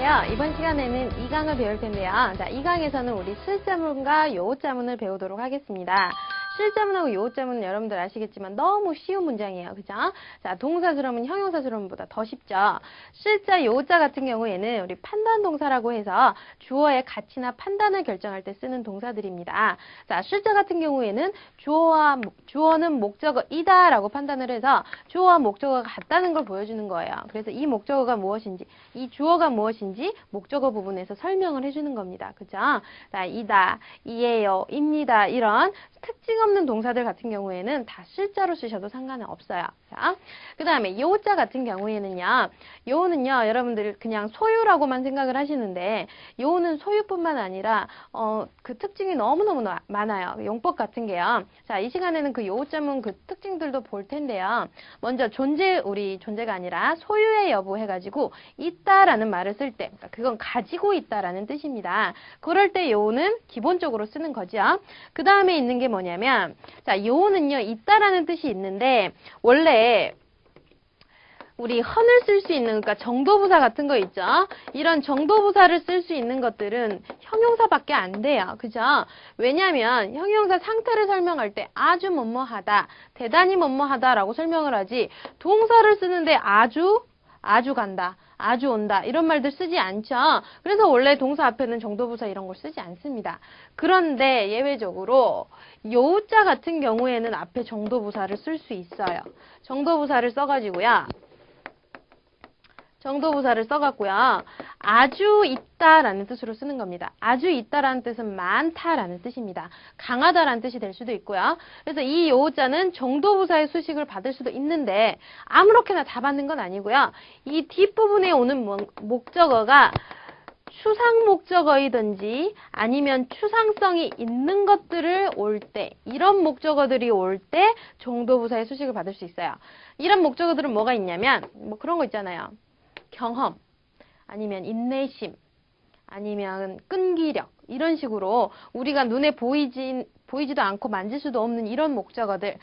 안녕하세요. 이번 시간에는 2강을 배울 텐데요. 자, 2강에서는 우리 실자문과 요자문을 배우도록 하겠습니다. 실자문하고 요자문은 여러분들 아시겠지만 너무 쉬운 문장이에요. 그죠? 자, 동사수렴은 형용사수렴보다 더 쉽죠. 실자, 요자 같은 경우에는 우리 판단동사라고 해서 주어의 가치나 판단을 결정할 때 쓰는 동사들입니다. 자, 실자 같은 경우에는 주어는 목적어이다 라고 판단을 해서 주어와 목적어가 같다는 걸 보여주는 거예요. 그래서 이 목적어가 무엇인지, 이 주어가 무엇인지 목적어 부분에서 설명을 해주는 겁니다. 그죠? 자, 이다, 이에요, 입니다. 이런 특징 없는 동사들 같은 경우에는 다 실자로 쓰셔도 상관은 없어요. 자, 그 다음에 요자 같은 경우에는요, 요는요, 여러분들 그냥 소유라고만 생각을 하시는데, 요는 소유뿐만 아니라, 그 특징이 너무너무 많아요. 용법 같은 게요. 자, 이 시간에는 그 요자문 그 특징들도 볼 텐데요. 먼저 우리 존재가 아니라 소유의 여부 해가지고, 있다라는 말을 쓸 때, 그러니까 그건 가지고 있다라는 뜻입니다. 그럴 때 요는 기본적으로 쓰는 거죠. 그 다음에 있는 게 뭐냐면, 자, 요는요, 있다라는 뜻이 있는데, 원래, 우리 헌을 쓸 수 있는, 그러니까 정도부사 같은 거 있죠? 이런 정도부사를 쓸 수 있는 것들은 형용사밖에 안 돼요. 그죠? 왜냐면 형용사 상태를 설명할 때 아주 뭐뭐하다, 대단히 뭐뭐하다라고 설명을 하지, 동사를 쓰는데 아주 간다, 아주 온다 이런 말들 쓰지 않죠. 그래서 원래 동사 앞에는 정도부사 이런 걸 쓰지 않습니다. 그런데 예외적으로 요자 같은 경우에는 앞에 정도부사를 쓸 수 있어요. 정도부사를 써가지고요. 정도부사를 써갖고요. 아주 있다라는 뜻으로 쓰는 겁니다. 아주 있다라는 뜻은 많다라는 뜻입니다. 강하다라는 뜻이 될 수도 있고요. 그래서 이 요자는 정도부사의 수식을 받을 수도 있는데 아무렇게나 다 받는 건 아니고요. 이 뒷부분에 오는 목적어가 추상 목적어이든지 아니면 추상성이 있는 것들을 올 때, 이런 목적어들이 올 때 정도부사의 수식을 받을 수 있어요. 이런 목적어들은 뭐가 있냐면 뭐 그런 거 있잖아요. 경험, 아니면 인내심, 아니면 끈기력 이런 식으로 우리가 눈에 보이지도 않고 만질 수도 없는 이런 목적어들이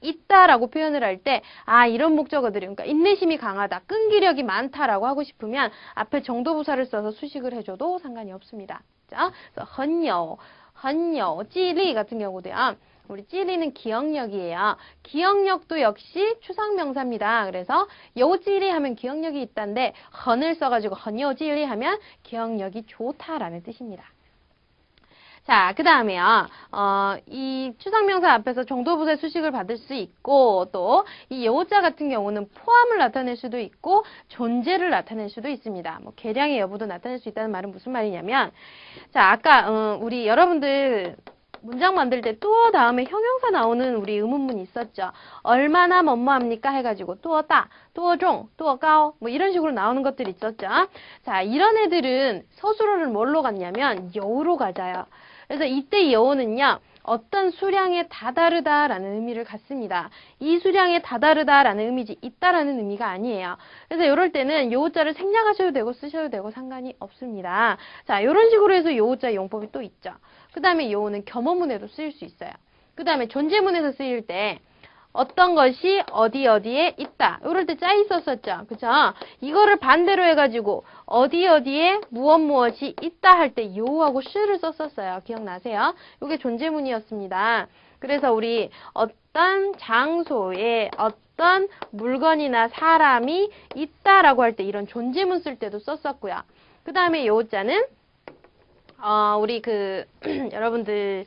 있다라고 표현을 할 때 이런 목적어들이 그러니까 인내심이 강하다, 끈기력이 많다라고 하고 싶으면 앞에 정도부사를 써서 수식을 해줘도 상관이 없습니다. 자, 그래서 헌요, 찌리 같은 경우도요. 우리 찌리는 기억력이에요. 기억력도 역시 추상명사입니다. 그래서 요찌리 하면 기억력이 있다인데 헌을 써가지고 헌요찌리 하면 기억력이 좋다라는 뜻입니다. 자, 그 다음에요. 이 추상명사 앞에서 정도부사의 수식을 받을 수 있고 또 이 요자 같은 경우는 포함을 나타낼 수도 있고 존재를 나타낼 수도 있습니다. 뭐 계량의 여부도 나타낼 수 있다는 말은 무슨 말이냐면 자, 아까 우리 여러분들 문장 만들 때 또 다음에 형용사 나오는 우리 의문문 있었죠. 얼마나 뭐뭐합니까 해가지고 또다, 또종, 또가오 뭐 이런 식으로 나오는 것들이 있었죠. 자, 이런 애들은 서술어를 뭘로 갔냐면 여우로 가져요. 그래서 이때 여우는요. 어떤 수량에 다다르다라는 의미를 갖습니다. 이 수량에 다다르다라는 의미지 있다라는 의미가 아니에요. 그래서 이럴 때는 요자를 생략하셔도 되고 쓰셔도 되고 상관이 없습니다. 자, 이런 식으로 해서 요자 용법이 또 있죠. 그 다음에 요는 겸허문에도 쓰일 수 있어요. 그 다음에 존재문에서 쓰일 때 어떤 것이 어디에 있다. 이럴 때 짜 있었었죠. 그죠? 이거를 반대로 해가지고 어디에 무엇이 있다 할 때 요하고 시를 썼었어요. 기억나세요? 이게 존재문이었습니다. 그래서 우리 어떤 장소에 어떤 물건이나 사람이 있다라고 할 때 이런 존재문 쓸 때도 썼었고요. 그 다음에 요자는 우리 여러분들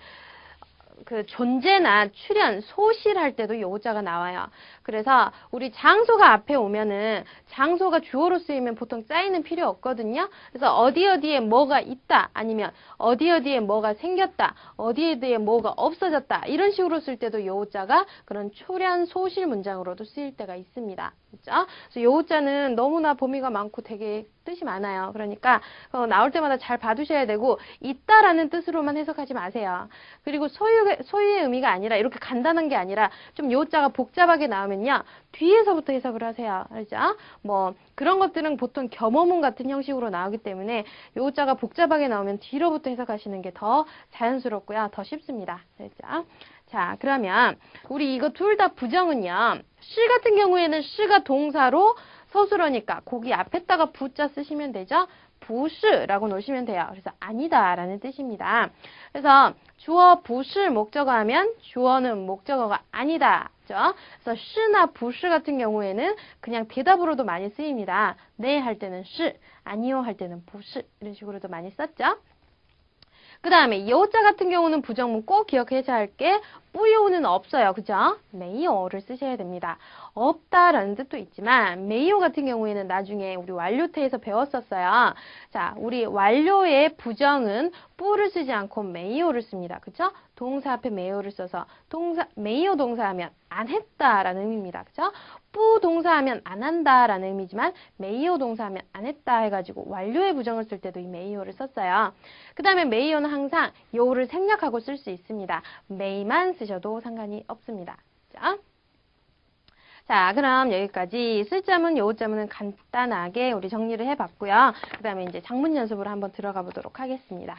존재나 출현, 소실할 때도 요자가 나와요. 그래서 우리 장소가 앞에 오면은 장소가 주어로 쓰이면 보통 짜이는 필요 없거든요. 그래서 어디에 뭐가 있다, 아니면 어디에 뭐가 생겼다, 어디에 뭐가 없어졌다 이런 식으로 쓸 때도 요자가 그런 출현, 소실 문장으로도 쓰일 때가 있습니다. 그렇죠? 그래서 요자는 너무나 범위가 많고 되게 뜻이 많아요. 그러니까 나올 때마다 잘 봐두셔야 되고 있다라는 뜻으로만 해석하지 마세요. 그리고 소유의 의미가 아니라 이렇게 간단한 게 아니라 좀 요자가 복잡하게 나오면요. 뒤에서부터 해석을 하세요. 알죠? 뭐 그런 것들은 보통 겸허문 같은 형식으로 나오기 때문에 요자가 복잡하게 나오면 뒤로부터 해석하시는 게 더 자연스럽고요. 더 쉽습니다. 알죠? 자, 그러면 우리 이거 둘 다 부정은요. 시 같은 경우에는 시가 동사로 서술어니까 거기 앞에다가 부자 쓰시면 되죠. 부시라고 놓으시면 돼요. 그래서 아니다라는 뜻입니다. 그래서 주어 부시 목적어 하면 주어는 목적어가 아니다. 그죠? 그래서 시나 부시 같은 경우에는 그냥 대답으로도 많이 쓰입니다. 네 할 때는 시, 아니요 할 때는 부시 이런 식으로도 많이 썼죠. 그 다음에 여자 같은 경우는 부정문 꼭 기억하셔야 할 게 뿌요는 없어요. 그죠? 메이오를 쓰셔야 됩니다. 없다라는 뜻도 있지만 메이오 같은 경우에는 나중에 우리 완료태에서 배웠었어요. 자, 우리 완료의 부정은 뿌를 쓰지 않고 메이오를 씁니다. 그죠? 동사 앞에 메이오를 써서 메이오 동사하면 안 했다라는 의미입니다. 그죠? 뿌 동사하면 안 한다라는 의미지만 메이오 동사하면 안 했다 해가지고 완료의 부정을 쓸 때도 이 메이오를 썼어요. 그 다음에 메이오는 항상 요를 생략하고 쓸 수 있습니다. 메이만 쓰셔도 상관이 없습니다. 자, 그럼 여기까지 쓸자문, 요자문은 간단하게 우리 정리를 해봤고요. 그 다음에 이제 장문 연습으로 한번 들어가 보도록 하겠습니다.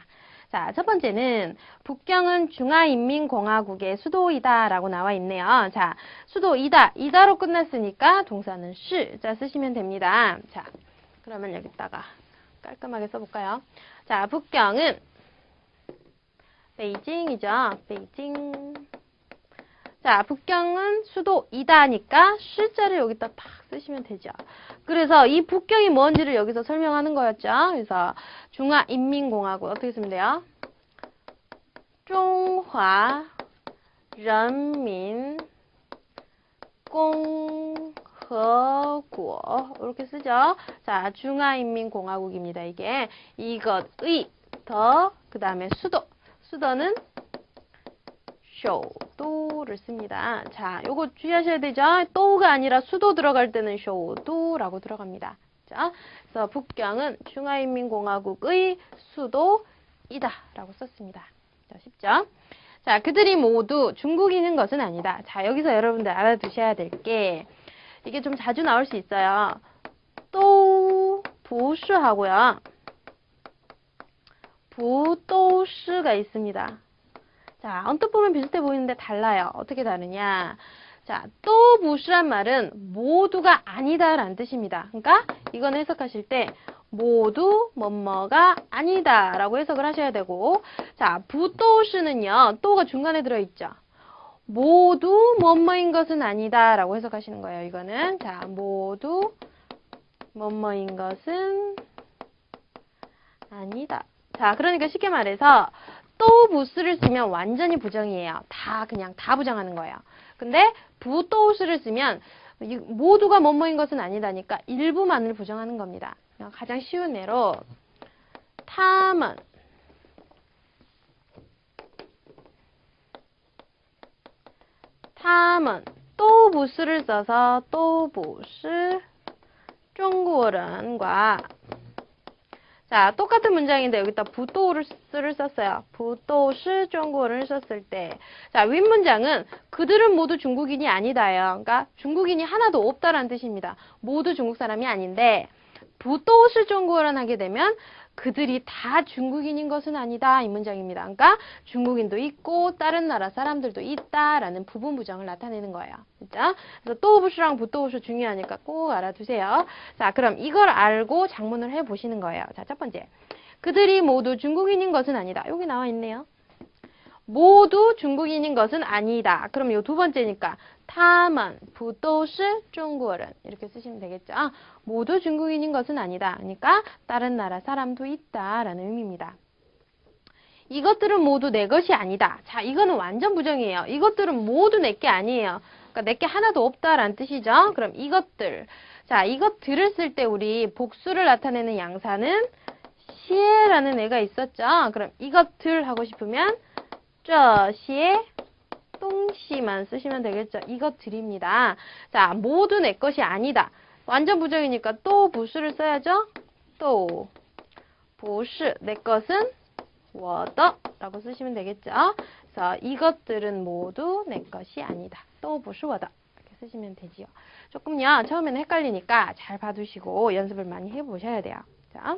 자, 첫 번째는 북경은 중화인민공화국의 수도이다 라고 나와 있네요. 자, 수도이다, 이다로 끝났으니까 동사는 시, 자 쓰시면 됩니다. 자, 그러면 여기다가 깔끔하게 써볼까요? 자, 북경은 베이징이죠. 베이징. 자, 북경은 수도이다니까 시자를 여기다 팍 쓰시면 되죠. 그래서 이 북경이 뭔지를 여기서 설명하는 거였죠. 그래서 중화인민공화국 어떻게 쓰면 돼요? 중화인민공화국 이렇게 쓰죠. 자, 중화인민공화국입니다. 이것의 더 그 다음에 수도는 쇼도를 씁니다. 자, 요거 주의하셔야 되죠. 또가 아니라 수도 들어갈 때는 쇼도라고 들어갑니다. 자, 그래서 북경은 중화인민공화국의 수도이다 라고 썼습니다. 자, 쉽죠? 자, 그들이 모두 중국인인 것은 아니다. 자, 여기서 여러분들 알아두셔야 될 게 이게 좀 자주 나올 수 있어요. 또 부시하고요. 부도시가 있습니다. 자, 언뜻 보면 비슷해 보이는데 달라요. 어떻게 다르냐? 자, 또 부시란 말은 모두가 아니다라는 뜻입니다. 그러니까 이건 해석하실 때 모두 뭐뭐가 아니다라고 해석을 하셔야 되고, 자, 부도시는요, 또가 중간에 들어있죠. 모두 뭐뭐인 것은 아니다라고 해석하시는 거예요. 이거는 자, 모두 뭐뭐인 것은 아니다. 자, 그러니까 쉽게 말해서 또 부스를 쓰면 완전히 부정이에요. 그냥 다 부정하는 거예요. 근데 부도스를 쓰면 모두가 뭐뭐인 것은 아니다니까 일부만을 부정하는 겁니다. 가장 쉬운 예로 타먼 또 부스를 써서 또 부스 중국어른과 자, 똑같은 문장인데 여기다 부도스를 썼어요. 부도시 중국어를 썼을 때 자, 윗문장은 그들은 모두 중국인이 아니다예요. 그러니까 중국인이 하나도 없다라는 뜻입니다. 모두 중국 사람이 아닌데 부도시 중국어를 하게 되면 그들이 다 중국인인 것은 아니다 이 문장입니다. 그러니까 중국인도 있고 다른 나라 사람들도 있다라는 부분 부정을 나타내는 거예요. 그죠? 그래서 또부시랑 부도시 중요하니까 꼭 알아두세요. 자, 그럼 이걸 알고 작문을 해보시는 거예요. 자, 첫 번째. 그들이 모두 중국인인 것은 아니다. 여기 나와 있네요. 모두 중국인인 것은 아니다. 그럼 요 두 번째니까 타만 부도시 중국어른 이렇게 쓰시면 되겠죠. 모두 중국인인 것은 아니다. 그러니까 다른 나라 사람도 있다라는 의미입니다. 이것들은 모두 내 것이 아니다. 자, 이거는 완전 부정이에요. 이것들은 모두 내 게 아니에요. 그러니까 내 게 하나도 없다라는 뜻이죠. 그럼 이것들. 자, 이것들을 쓸 때 우리 복수를 나타내는 양사는 시에라는 애가 있었죠. 그럼 이것들 하고 싶으면 这些 东西만 쓰시면 되겠죠. 이것들입니다. 자, 모두 내 것이 아니다. 완전 부정이니까 또 부시를 써야죠. 또 부시 내 것은 我的 라고 쓰시면 되겠죠. 그래서 이것들은 모두 내 것이 아니다. 또 부시 我的 이렇게 쓰시면 되지요. 조금요. 처음에는 헷갈리니까 잘 봐두시고 연습을 많이 해보셔야 돼요. 자.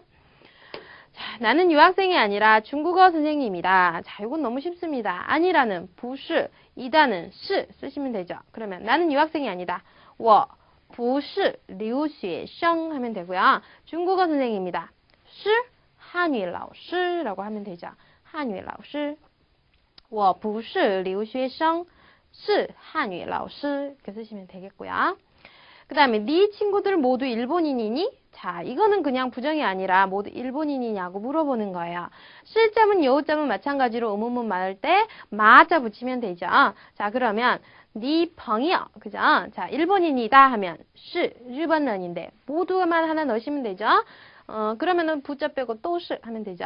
자, 나는 유학생이 아니라 중국어 선생님이다. 자, 이건 너무 쉽습니다. 아니라는 부시, 이다는 시 쓰시면 되죠. 그러면 나는 유학생이 아니다. 我不是留学生하면 되고요. 중국어 선생님입니다. 是汉语老师라고 하면 되죠. 汉语老师我不是留学生是汉语老师이렇게 쓰시면 되겠고요. 그 다음에 네 친구들 모두 일본인이니? 자, 이거는 그냥 부정이 아니라 모두 일본인이냐고 물어보는 거예요. 실자문, 여우자문 마찬가지로 의문문 말할 때 마자 붙이면 되죠. 자, 그러면 네 펑이요. 그죠? 자, 일본인이다 하면 是 일본인인데 모두만 하나 넣으시면 되죠. 그러면은 부자 빼고 都是 하면 되죠.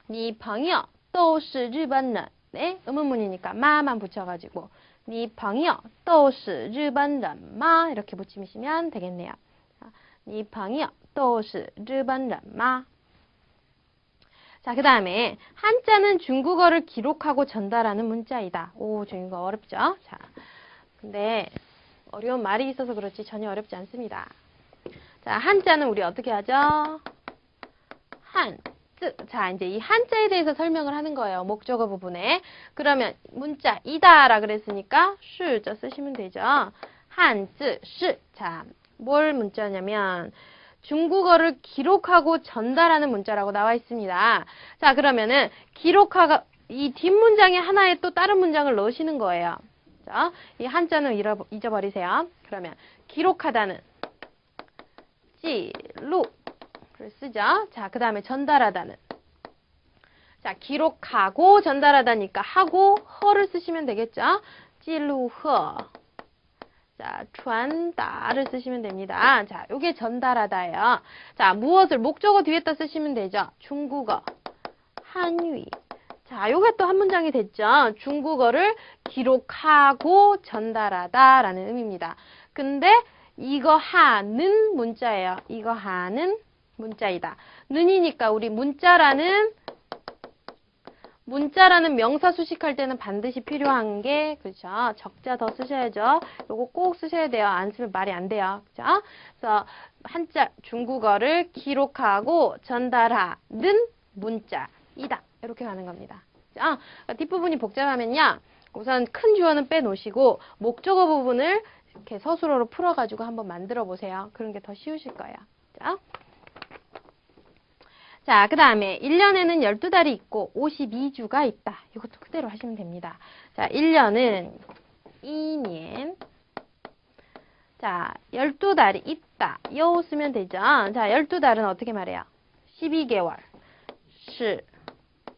네 펑이요. 都是日本人. 네, 의문문이니까 마만 붙여가지고 네朋友都是日本人吗? 이렇게 붙이시면 되겠네요. 네朋友都是日本人吗? 자, 그 다음에 한자는 중국어를 기록하고 전달하는 문자이다. 오, 중국어 어렵죠? 자, 근데 어려운 말이 있어서 그렇지 전혀 어렵지 않습니다. 자, 한자는 우리 어떻게 하죠? 자, 이제 이 한자에 대해서 설명을 하는 거예요. 목적어 부분에. 그러면 문자 이다라 그랬으니까 슈자 쓰시면 되죠. 한즈 시. 자, 뭘 문자냐면 중국어를 기록하고 전달하는 문자라고 나와 있습니다. 자, 그러면은 기록하고 이 뒷문장에 하나에 또 다른 문장을 넣으시는 거예요. 자, 이 한자는 잊어버리세요. 그러면 기록하다는 지루 를 쓰죠. 자, 그 다음에 전달하다는. 자, 기록하고 전달하다니까 하고 허를 쓰시면 되겠죠. 찌루허. 자,传达를 쓰시면 됩니다. 자, 요게 전달하다예요. 자, 무엇을 목적어 뒤에다 쓰시면 되죠. 중국어, 한유. 자, 요게 또 한 문장이 됐죠. 중국어를 기록하고 전달하다라는 의미입니다. 근데 이거 하는 문자예요. 이거 하는 문자이다. 는이니까 우리 문자라는 명사 수식할 때는 반드시 필요한 게 그렇죠. 적자 더 쓰셔야죠. 요거 꼭 쓰셔야 돼요. 안 쓰면 말이 안 돼요. 그렇죠? 그래서 한자 중국어를 기록하고 전달하는 문자이다. 이렇게 가는 겁니다. 그렇죠? 그러니까 뒷부분이 복잡하면요. 우선 큰 주어는 빼놓으시고 목적어 부분을 이렇게 서술어로 풀어가지고 한번 만들어 보세요. 그런 게 더 쉬우실 거예요. 그렇죠? 자, 그 다음에 1년에는 12달이 있고 52주가 있다. 이것도 그대로 하시면 됩니다. 자, 1년은 2년. 자, 12달이 있다. 요 쓰면 되죠. 자, 12달은 어떻게 말해요? 12개월. 10,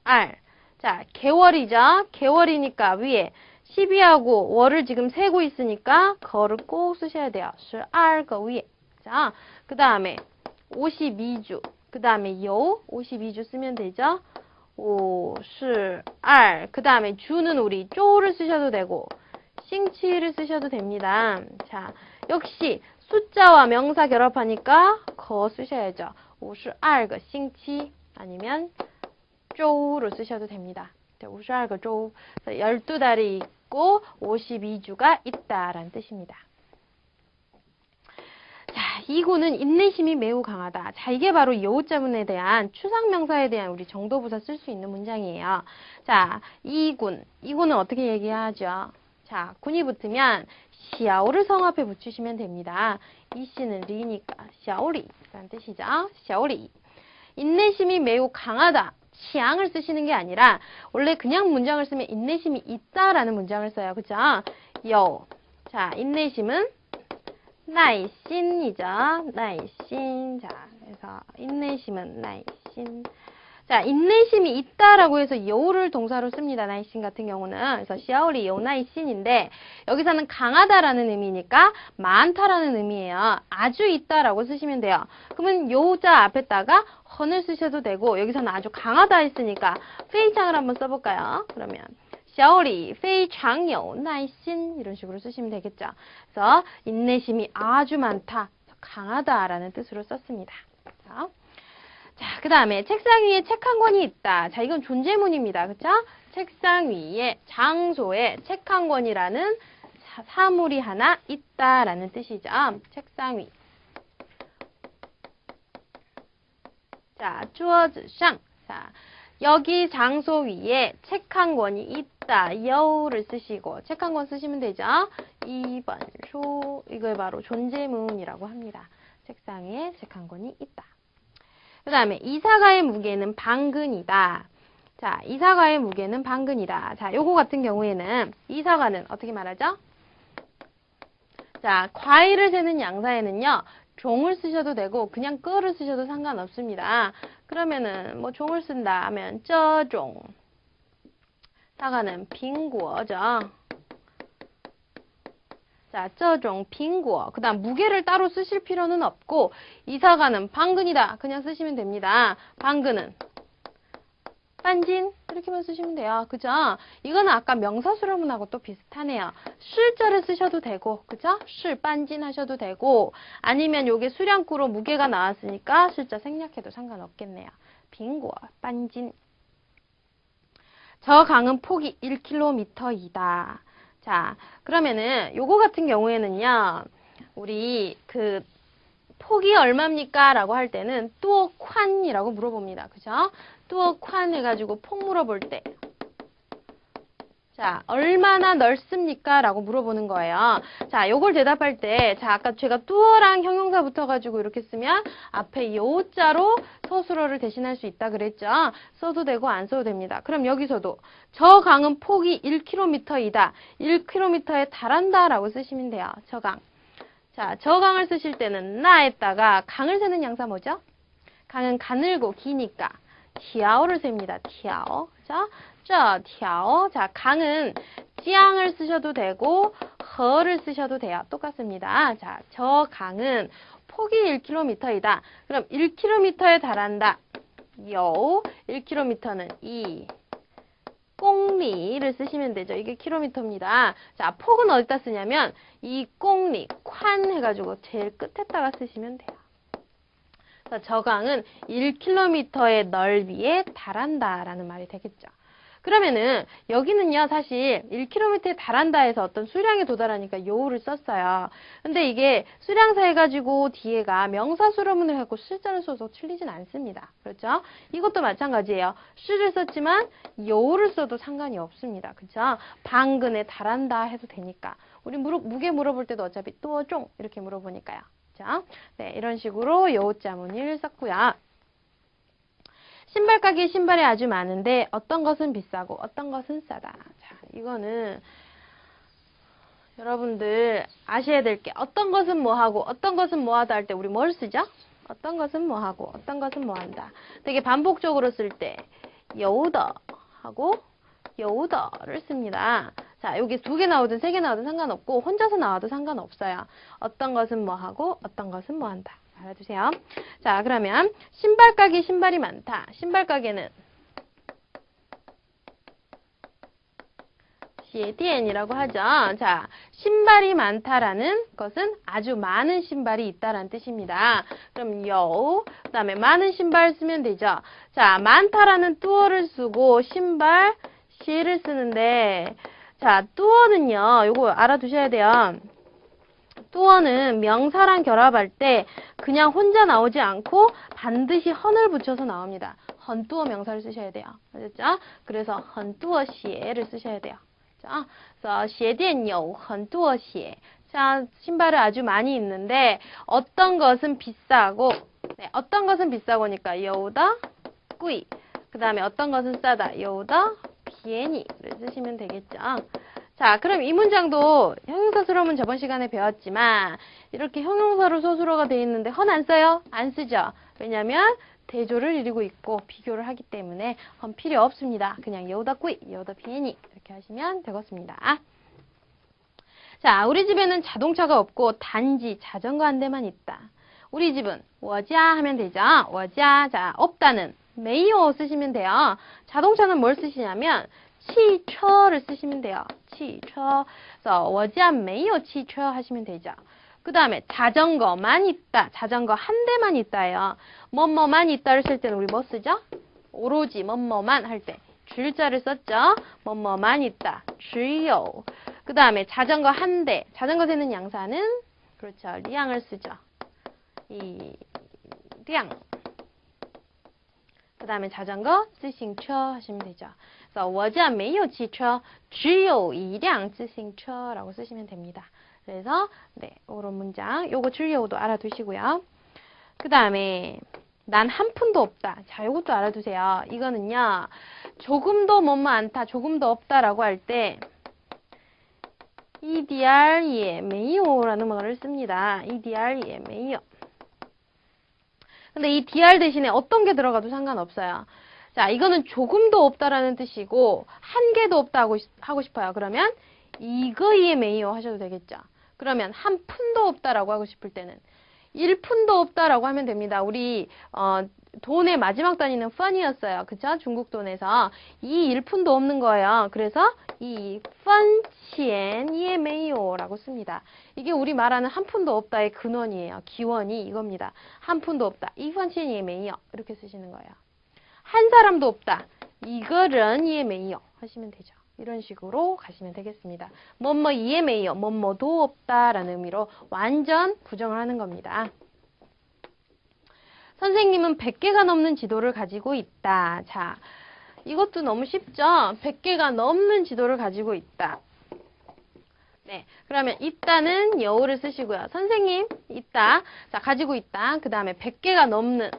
알. 자, 개월이죠. 개월이니까 위에 12하고 월을 지금 세고 있으니까 거를 꼭 쓰셔야 돼요. 12, 거 위에. 자, 그 다음에 52주. 그 다음에 요 52주 쓰면 되죠. 52. 그 다음에 주는 우리 쪼를 쓰셔도 되고 싱치를 쓰셔도 됩니다. 자, 역시 숫자와 명사 결합하니까 거 쓰셔야죠. 52거 싱치 아니면 쪼로 쓰셔도 됩니다. 52거 쪼. 12달이 있고 52주가 있다라는 뜻입니다. 자, 이구는 인내심이 매우 강하다. 자, 이게 바로 여우자문에 대한 추상명사에 대한 우리 정도부사 쓸 수 있는 문장이에요. 자, 이구는 어떻게 얘기하죠? 자, 군이 붙으면 샤오를 성 앞에 붙이시면 됩니다. 이 씨는 리니까 샤오리라는 뜻이죠. 샤오리. 인내심이 매우 강하다. 치앙을 쓰시는 게 아니라 원래 그냥 문장을 쓰면 인내심이 있다라는 문장을 써요. 그죠? 요. 자, 인내심은耐心이죠. 耐心. 자, 그래서 인내심은 耐心. 자, 인내심이 있다라고 해서 여우를 동사로 씁니다. 耐心 같은 경우는. 그래서 샤오리 여우 耐心인데 여기서는 강하다라는 의미니까 많다라는 의미예요. 아주 있다라고 쓰시면 돼요. 그러면 여우자 앞에다가 헌을 쓰셔도 되고 여기서는 아주 강하다 했으니까 페이창을 한번 써볼까요? 그러면 小李非常有耐心 이런 식으로 쓰시면 되겠죠. 그래서 인내심이 아주 많다, 강하다라는 뜻으로 썼습니다. 자, 그 다음에 책상 위에 책 한 권이 있다. 자, 이건 존재문입니다. 그쵸? 책상 위에, 장소에 책 한 권이라는 사물이 하나 있다라는 뜻이죠. 책상 위. 자, 桌子上. 자, 여기 장소 위에 책 한 권이 있다. 여우를 쓰시고 책 한 권 쓰시면 되죠. 2번 소 이걸 바로 존재문이라고 합니다. 책상에 책 한 권이 있다. 그 다음에 이 사과의 무게는 반근이다. 자, 이 사과의 무게는 반근이다. 자, 요거 같은 경우에는 이 사과는 어떻게 말하죠? 자, 과일을 세는 양사에는요, 종을 쓰셔도 되고 그냥 끄를 쓰셔도 상관없습니다. 그러면은 뭐 종을 쓴다 하면 这种 사과는 苹果죠. 자, 这种苹果 그 다음 무게를 따로 쓰실 필요는 없고 이 사과는 반근이다. 그냥 쓰시면 됩니다. 반근은 반진 이렇게만 쓰시면 돼요. 그죠? 이거는 아까 명사수로문하고 또 비슷하네요. 실자를 쓰셔도 되고 그죠? 실 반진 하셔도 되고 아니면 요게 수량구로 무게가 나왔으니까 실자 생략해도 상관없겠네요. 빙고 반진. 저 강은 폭이 1km이다. 자, 그러면은 요거 같은 경우에는요. 우리 그 폭이 얼마입니까? 라고 할 때는 뚜어宽이라고 물어봅니다. 그죠? 뚜어宽 해가지고 폭 물어볼 때 자, 얼마나 넓습니까? 라고 물어보는 거예요. 자, 요걸 대답할 때 자, 아까 제가 뚜어랑 형용사 붙어가지고 이렇게 쓰면 앞에 요자로 서술어를 대신할 수 있다 그랬죠? 써도 되고 안 써도 됩니다. 그럼 여기서도 저 강은 폭이 1km이다. 1km에 달한다 라고 쓰시면 돼요. 저 강. 자, 저 강을 쓰실 때는 나에다가 강을 세는 양사 뭐죠? 강은 가늘고 기니까 티아오를 셉니다. 티아오. 그죠? 저 티아오. 자, 강은 찌앙을 쓰셔도 되고 허를 쓰셔도 돼요. 똑같습니다. 자, 저 강은 폭이 1km이다. 그럼 1km에 달한다. 요 1km는 2 公里를 쓰시면 되죠. 이게 킬로미터입니다. 자, 폭은 어디다 쓰냐면 이公里, 宽 해가지고 제일 끝에다가 쓰시면 돼요. 자, 저 강은 1km의 넓이에 달한다 라는 말이 되겠죠. 그러면은 여기는요 사실 1km에 달한다 해서 어떤 수량에 도달하니까 요를 썼어요. 근데 이게 수량사 해가지고 뒤에가 명사수로문을 해갖고 실자를 써서 틀리진 않습니다. 그렇죠? 이것도 마찬가지예요. 시를 썼지만 요를 써도 상관이 없습니다. 그렇죠? 반근에 달한다 해도 되니까. 우리 무게 물어볼 때도 어차피 뚜어종 이렇게 물어보니까요. 자, 네, 이런 식으로 요자문을 썼고요. 신발 가게에 신발이 아주 많은데 어떤 것은 비싸고 어떤 것은 싸다. 자, 이거는 여러분들 아셔야 될 게 어떤 것은 뭐 하고 어떤 것은 뭐 하다 할 때 우리 뭘 쓰죠? 어떤 것은 뭐 하고 어떤 것은 뭐 한다. 되게 반복적으로 쓸 때 여우더 하고 여우더를 씁니다. 자, 여기 2개 나오든 3개 나오든 상관없고 혼자서 나와도 상관없어요. 어떤 것은 뭐 하고 어떤 것은 뭐 한다. 알아두세요. 자, 그러면 신발 가게 신발이 많다. 신발 가게는 시에디엔이라고 하죠. 자, 신발이 많다라는 것은 아주 많은 신발이 있다라는 뜻입니다. 그럼 요, 그 다음에 많은 신발 쓰면 되죠. 자, 많다라는 뚜어를 쓰고 신발 시를 쓰는데 자, 뚜어는요. 요거 알아두셔야 돼요. 뚜어는 명사랑 결합할 때 그냥 혼자 나오지 않고 반드시 헌을 붙여서 나옵니다. 헌뚜어 명사를 쓰셔야 돼요. 아셨죠? 그래서 헌뚜어 시에를 쓰셔야 돼요. 자, 그래서 시에디엔요 헌뚜어 시에. 자, 신발을 아주 많이 입는데 어떤 것은 비싸고 네, 어떤 것은 비싸고니까 여우다 꾸이. 그 다음에 어떤 것은 싸다. 여우다 비에니를 쓰시면 되겠죠. 자, 그럼 이 문장도 형용사수로문 저번 시간에 배웠지만 이렇게 형용사로 소수로가 되어 있는데 헌 안 써요? 안 쓰죠. 왜냐면 대조를 이루고 있고 비교를 하기 때문에 헌 필요 없습니다. 그냥 여우다 꾸이, 여우다 비에니 이렇게 하시면 되겠습니다. 자, 우리 집에는 자동차가 없고 단지 자전거 한 대만 있다. 우리 집은 워자 하면 되죠. 워자. 자, 없다는 메이오 쓰시면 돼요. 자동차는 뭘 쓰시냐면汽车를 쓰시면 돼요. 汽车. 그래서 我家没有汽车 하시면 되죠. 그 다음에 자전거만 있다. 자전거 한 대만 있다예요. 뭐뭐만 있다를 쓸 때는 우리 뭐 쓰죠? 오로지 뭐뭐만 할 때 줄자를 썼죠. 뭐뭐만 있다. 只有. 그 다음에 자전거 한 대. 자전거 세는 양사는 그렇죠. 리앙을 쓰죠. 이 리앙. 그 그 다음에 자전거 自行车 하시면 되죠. 그래서 我家没有汽车只有一辆自行车 라고 쓰시면 됩니다. 그래서 네, 이런 문장 요거 只有도 알아두시고요. 그 다음에 난 한 푼도 없다. 자, 요것도 알아두세요. 이거는요. 조금도 뭐뭐 않다, 조금도 없다라고 할 때 EDR也没有라는 말을 씁니다. EDR也没有. 근데 이 DR 대신에 어떤 게 들어가도 상관없어요. 자, 이거는 조금도 없다라는 뜻이고 한 개도 없다 하고 싶어요. 그러면 이거也没有 하셔도 되겠죠. 그러면 한 푼도 없다라고 하고 싶을 때는 1푼도 없다라고 하면 됩니다. 우리 돈의 마지막 단위는 펀이었어요. 그쵸? 중국 돈에서 이 1푼도 없는 거예요. 그래서 이 펀钱也没有라고 씁니다. 이게 우리 말하는 한 푼도 없다의 근원이에요. 기원이 이겁니다. 한 푼도 없다. 一分钱也没有 이렇게 쓰시는 거예요. 한 사람도 없다. 一个人也没有 하시면 되죠. 이런 식으로 가시면 되겠습니다. 뭐뭐 이에 메이요, 뭐뭐도 없다라는 의미로 완전 부정을 하는 겁니다. 선생님은 100개가 넘는 지도를 가지고 있다. 자, 이것도 너무 쉽죠? 100개가 넘는 지도를 가지고 있다. 네, 그러면 있다는 여우를 쓰시고요. 선생님, 있다. 자, 가지고 있다. 그 다음에 100개가 넘는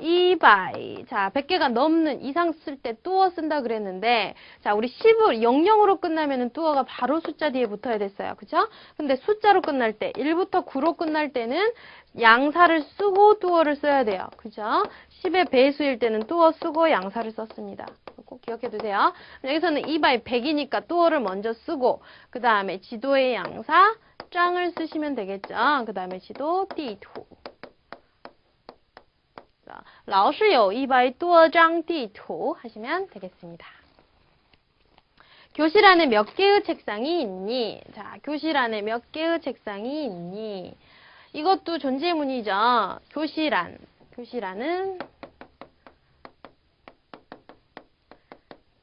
200. 자, 100개가 넘는 이상 쓸 때 뚜어 쓴다 그랬는데, 자, 우리 10을 00으로 끝나면은 뚜어가 바로 숫자 뒤에 붙어야 됐어요. 그쵸? 근데 숫자로 끝날 때, 1부터 9로 끝날 때는 양사를 쓰고 뚜어를 써야 돼요. 그죠? 10의 배수일 때는 뚜어 쓰고 양사를 썼습니다. 꼭 기억해 두세요. 여기서는 200, 100이니까 뚜어를 먼저 쓰고, 그 다음에 지도의 양사, 짱을 쓰시면 되겠죠? 그 다음에 지도, 띠투. 老师有100多张地图 하시면 되겠습니다. 교실 안에 몇 개의 책상이 있니? 자, 교실 안에 몇 개의 책상이 있니? 이것도 존재문이죠. 교실 안. 교실 안은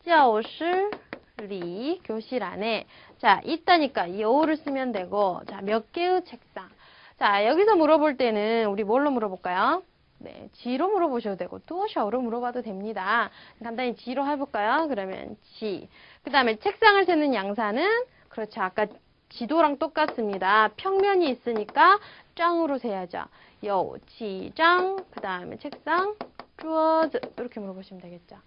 教室里 교실 안에. 자, 있다니까 여우를 쓰면 되고, 자, 몇 개의 책상. 자, 여기서 물어볼 때는 우리 뭘로 물어볼까요? 네, 지로 물어보셔도 되고 뚜어샤오로 물어봐도 됩니다. 간단히 지로 해볼까요? 그러면 지. 그 다음에 책상을 세는 양사는 그렇죠. 아까 지도랑 똑같습니다. 평면이 있으니까 짱으로 세야죠. 요, 지, 짱. 그 다음에 책상, 쭈어즈. 이렇게 물어보시면 되겠죠.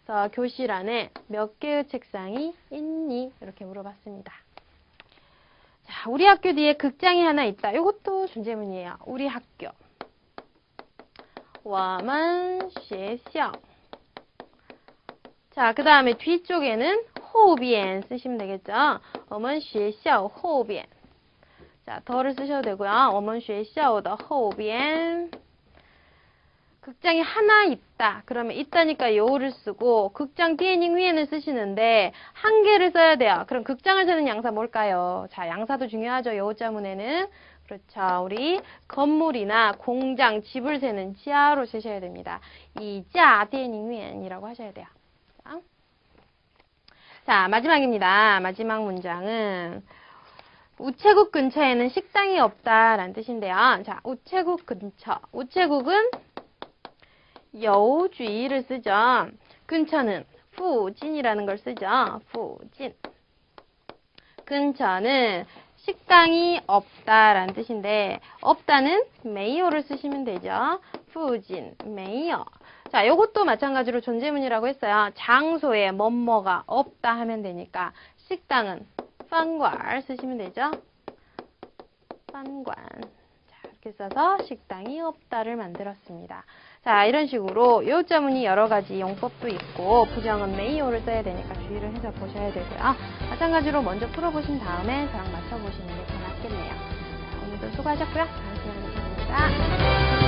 그래서 교실 안에 몇 개의 책상이 있니? 이렇게 물어봤습니다. 자, 우리 학교 뒤에 극장이 하나 있다. 이것도 존재문이에요. 우리 학교. 我们学校. 자, 그 다음에 뒤쪽에는 后边 쓰시면 되겠죠. 我们学校后边. 자, 더를 쓰셔도 되고요. 我们学校的后边. 극장이 하나 있다. 그러면 있다니까 요를 쓰고 극장 뒤에닝 위에는 쓰시는데 한 개를 써야 돼요. 그럼 극장을 세는 양사 뭘까요? 자, 양사도 중요하죠. 요자문에는. 그렇죠. 우리 건물이나 공장, 집을 세는 지하로 쓰셔야 됩니다. 이자 대닝위엔이라고 하셔야 돼요. 자, 마지막입니다. 마지막 문장은 우체국 근처에는 식당이 없다라는 뜻인데요. 자, 우체국 근처. 우체국은 여우주의를 쓰죠. 근처는 푸진이라는 걸 쓰죠. 푸진. 근처는 식당이 없다라는 뜻인데 없다는 메이어를 쓰시면 되죠. 푸진, 메이어. 자, 요것도 마찬가지로 존재문이라고 했어요. 장소에 뭐뭐가 없다 하면 되니까 식당은 판관 쓰시면 되죠. 판관. 자, 이렇게 써서 식당이 없다를 만들었습니다. 자, 이런 식으로 요자문이 여러 가지 용법도 있고 부정은 메이어를 써야 되니까 주의를 해서 보셔야 되고요. 마찬가지로 먼저 풀어보신 다음에 저랑 맞춰보시는 게 더 낫겠네요. 자, 오늘도 수고하셨고요. 다음 시간에 뵙겠습니다.